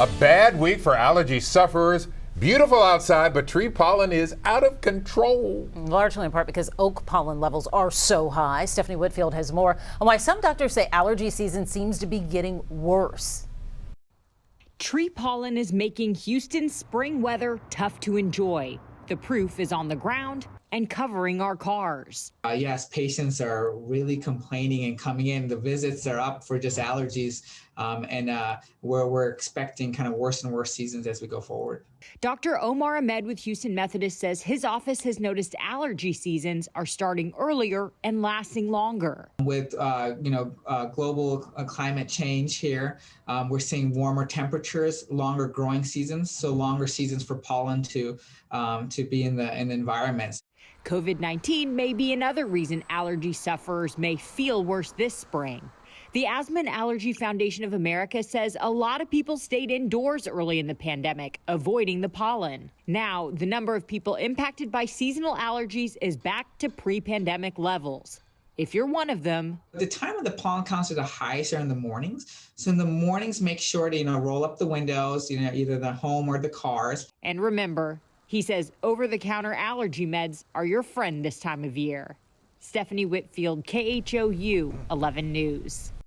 A bad week for allergy sufferers. Beautiful outside, but tree pollen is out of control. Largely in part because oak pollen levels are so high. Stephanie Whitfield has more on why some doctors say allergy season seems to be getting worse. Tree pollen is making Houston's spring weather tough to enjoy. The proof is on the ground and covering our cars. Yes, patients are really complaining and coming in. The visits are up for just allergies, and we're expecting kind of worse and worse seasons as we go forward. Dr. Omar Ahmed with Houston Methodist says his office has noticed allergy seasons are starting earlier and lasting longer. With global climate change here, we're seeing warmer temperatures, longer growing seasons, so longer seasons for pollen to be in the environments. COVID-19 may be another reason allergy sufferers may feel worse this spring. The Asthma and Allergy Foundation of America says a lot of people stayed indoors early in the pandemic, avoiding the pollen. Now, the number of people impacted by seasonal allergies is back to pre-pandemic levels. If you're one of them, the time when the pollen counts are the highest are in the mornings. So in the mornings, make sure to roll up the windows, either the home or the cars. And remember, he says over-the-counter allergy meds are your friend this time of year. Stephanie Whitfield, KHOU 11 News.